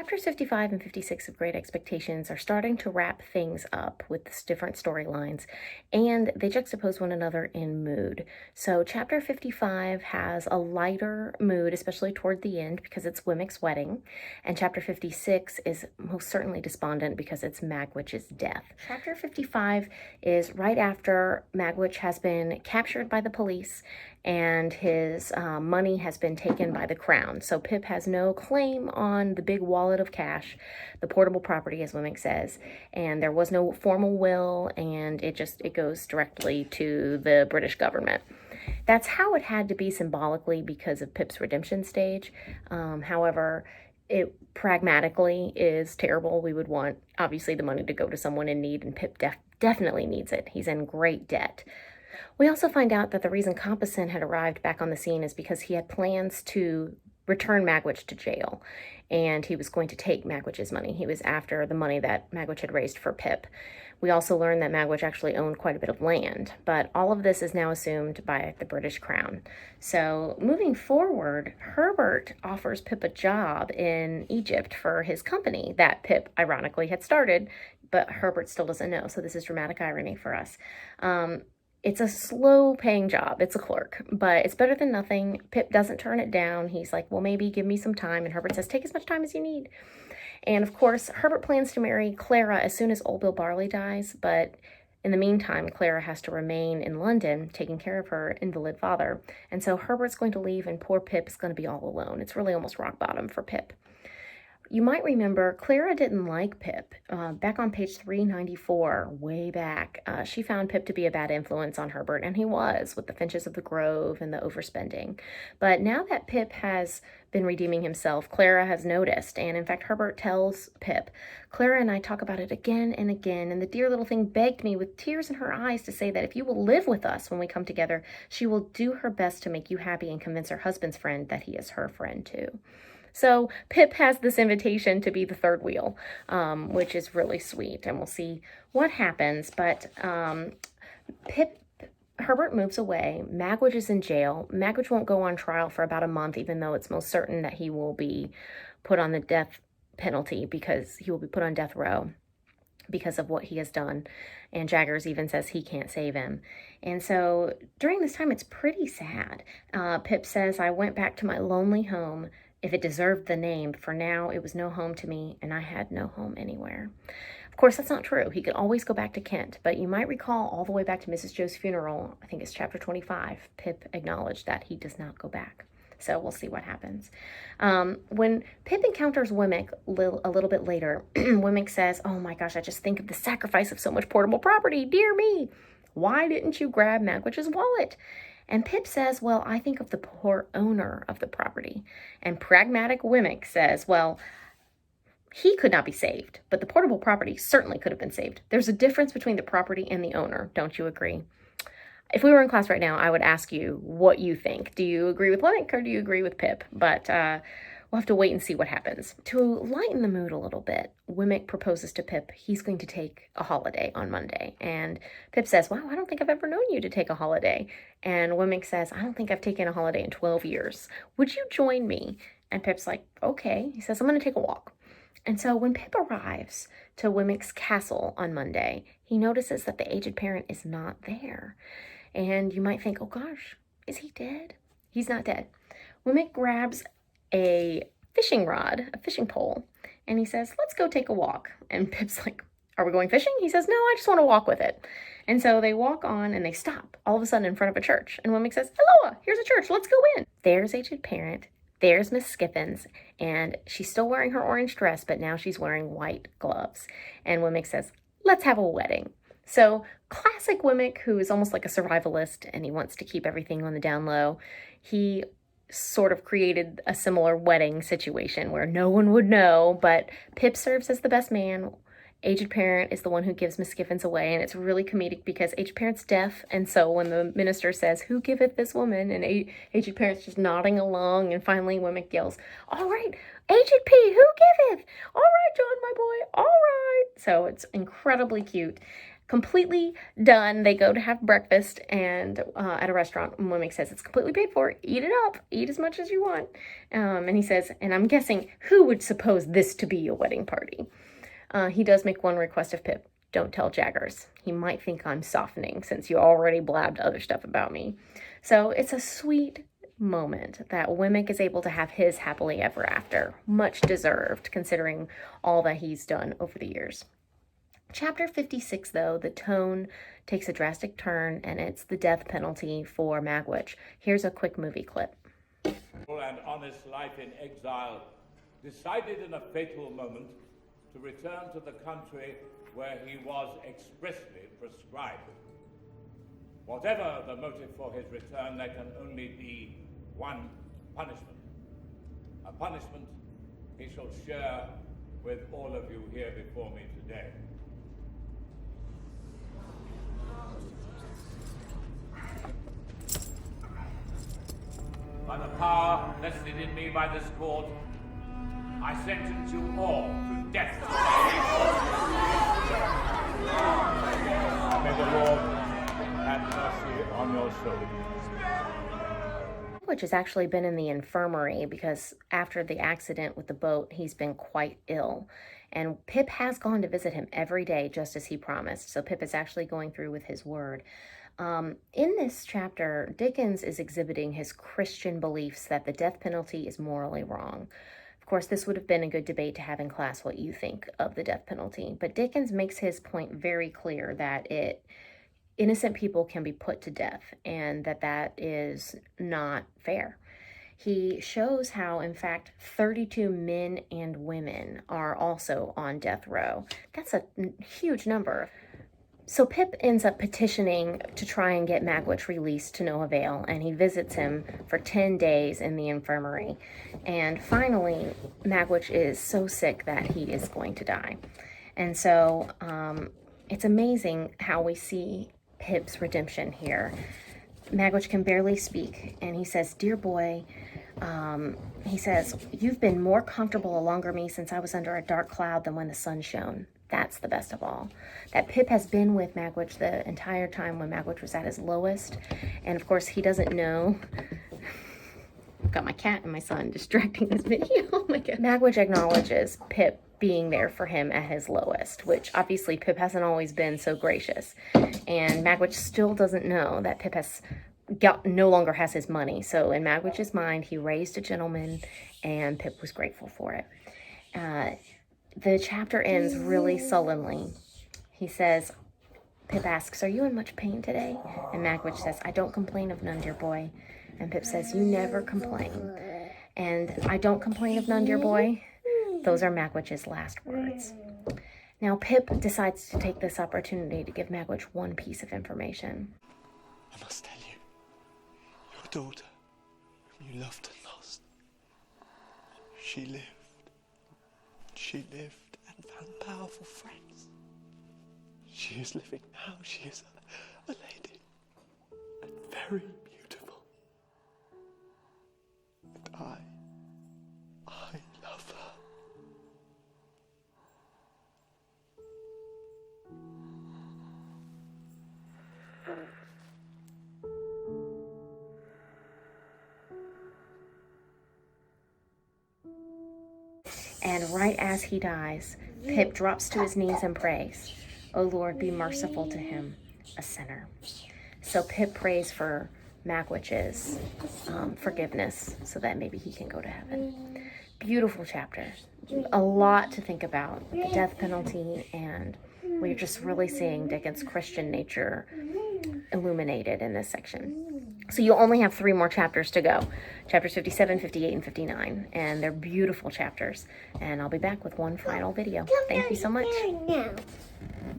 Chapters 55 and 56 of Great Expectations are starting to wrap things up with different storylines, and they juxtapose one another in mood. So, chapter 55 has a lighter mood, especially toward the end, because it's Wemmick's wedding, and chapter 56 is most certainly despondent because it's Magwitch's death. Chapter 55 is right after Magwitch has been captured by the police and his money has been taken by the crown. So Pip has no claim on the big wallet of cash, the portable property, as Wemmick says, and there was no formal will, and it goes directly to the British government. That's how it had to be symbolically because of Pip's redemption stage. However, it pragmatically is terrible. We would want, obviously, the money to go to someone in need, and Pip definitely needs it. He's in great debt. We also find out that the reason Compeyson had arrived back on the scene is because he had plans to return Magwitch to jail, and he was going to take Magwitch's money. He was after the money that Magwitch had raised for Pip. We also learned that Magwitch actually owned quite a bit of land, but all of this is now assumed by the British Crown. So moving forward, Herbert offers Pip a job in Egypt for his company that Pip ironically had started, but Herbert still doesn't know. So this is dramatic irony for us. It's a slow-paying job. It's a clerk, but it's better than nothing. Pip doesn't turn it down. He's like, well, maybe give me some time. And Herbert says, take as much time as you need. And of course, Herbert plans to marry Clara as soon as old Bill Barley dies, but in the meantime, Clara has to remain in London taking care of her invalid father. And so Herbert's going to leave, and poor Pip is going to be all alone. It's really almost rock bottom for Pip. You might remember Clara didn't like Pip. Back on page 394, way back, she found Pip to be a bad influence on Herbert, and he was, with the Finches of the Grove and the overspending. But now that Pip has been redeeming himself, Clara has noticed, and in fact, Herbert tells Pip, Clara and I talk about it again and again, and the dear little thing begged me with tears in her eyes to say that if you will live with us when we come together, she will do her best to make you happy and convince her husband's friend that he is her friend too. So Pip has this invitation to be the third wheel, which is really sweet, and we'll see what happens. But Herbert moves away. Magwitch is in jail. Magwitch won't go on trial for about a month, even though it's most certain that he will be put on the death penalty because he will be put on death row because of what he has done. And Jaggers even says he can't save him. And so during this time, it's pretty sad. Pip says, I went back to my lonely home, if it deserved the name. For now, it was no home to me, and I had no home anywhere. Of course, that's not true. He could always go back to Kent, but you might recall all the way back to Mrs. Joe's funeral, I think it's chapter 25, Pip acknowledged that he does not go back. So we'll see what happens. When Pip encounters Wemmick a little bit later, Wemmick says, oh my gosh, I just think of the sacrifice of so much portable property. Dear me. Why didn't you grab Magwitch's wallet? And Pip says, well, I think of the poor owner of the property. And pragmatic Wemmick says, well, he could not be saved, but the portable property certainly could have been saved. There's a difference between the property and the owner. Don't you agree? If we were in class right now, I would ask you what you think. Do you agree with Wemmick or do you agree with Pip? But we'll have to wait and see what happens. To lighten the mood a little bit, Wemmick proposes to Pip he's going to take a holiday on Monday. And Pip says, wow, I don't think I've ever known you to take a holiday. And Wemmick says, I don't think I've taken a holiday in 12 years. Would you join me? And Pip's like, okay. He says, I'm going to take a walk. And so when Pip arrives to Wemmick's castle on Monday, he notices that the aged parent is not there. And you might think, oh gosh, is he dead? He's not dead. Wemmick grabs a fishing rod, a fishing pole, and he says, let's go take a walk. And Pip's like, are we going fishing? He says, no, I just want to walk with it. And so they walk on and they stop all of a sudden in front of a church. And Wemmick says, hello, here's a church. Let's go in. There's aged parent. There's Miss Skiffins. And she's still wearing her orange dress, but now she's wearing white gloves. And Wemmick says, let's have a wedding. So classic Wemmick, who is almost like a survivalist and he wants to keep everything on the down low. He sort of created a similar wedding situation where no one would know, but Pip serves as the best man. Aged parent is the one who gives Miss Skiffins away, and it's really comedic because aged parent's deaf, and so when the minister says, who giveth this woman? And aged parent's just nodding along, and finally Wemmick yells, all right, aged P, who giveth? All right, John, my boy, all right. So it's incredibly cute. completely done. They go to have breakfast and at a restaurant. And Wemmick says, it's completely paid for. Eat it up. Eat as much as you want. And he says, and I'm guessing, who would suppose this to be a wedding party? He does make one request of Pip. Don't tell Jaggers. He might think I'm softening since you already blabbed other stuff about me. So it's a sweet moment that Wemmick is able to have his happily ever after. Much deserved, considering all that he's done over the years. Chapter 56, though, the tone takes a drastic turn, and it's the death penalty for Magwitch. Here's a quick movie clip. And honest life in exile, decided in a fatal moment to return to the country where he was expressly prescribed. Whatever the motive for his return, there can only be one punishment. A punishment he shall share with all of you here before me today. By the power vested in me by this court, I sentence you all to death. May the Lord have mercy on your souls. Which has actually been in the infirmary because after the accident with the boat, he's been quite ill. And Pip has gone to visit him every day, just as he promised. So Pip is actually going through with his word. In this chapter, Dickens is exhibiting his Christian beliefs that the death penalty is morally wrong. Of course, this would have been a good debate to have in class, what you think of the death penalty. But Dickens makes his point very clear that innocent people can be put to death and that is not fair. He shows how, in fact, 32 men and women are also on death row. That's a huge number. So Pip ends up petitioning to try and get Magwitch released to no avail, and he visits him for 10 days in the infirmary. And finally, Magwitch is so sick that he is going to die. And so it's amazing how we see Pip's redemption here. Magwitch can barely speak, and he says, "Dear boy," he says, "you've been more comfortable along me since I was under a dark cloud than when the sun shone." That's the best of all. That Pip has been with Magwitch the entire time when Magwitch was at his lowest. And of course, he doesn't know. I've got my cat and my son distracting this video. Oh my God. Magwitch acknowledges Pip being there for him at his lowest, which obviously Pip hasn't always been so gracious. And Magwitch still doesn't know that Pip no longer has his money. So in Magwitch's mind, he raised a gentleman and Pip was grateful for it. The chapter ends really sullenly. He says, Pip asks, "Are you in much pain today?" And Magwitch says, "I don't complain of none, dear boy." And Pip says, "You never complain." And "I don't complain of none, dear boy," those are Magwitch's last words. Now Pip decides to take this opportunity to give Magwitch one piece of information. "I must tell you, your daughter, whom you loved and lost, she lived and found powerful friends. She is living now. She is a lady and very beautiful. And I love her." And right as he dies, Pip drops to his knees and prays, "O Lord, be merciful to him, a sinner." So Pip prays for Magwitch's forgiveness so that maybe he can go to heaven. Beautiful chapter. A lot to think about. The death penalty, and we're just really seeing Dickens' Christian nature illuminated in this section. So you'll only have 3 more chapters to go. Chapters 57, 58, and 59. And they're beautiful chapters. And I'll be back with one final video. Thank you so much.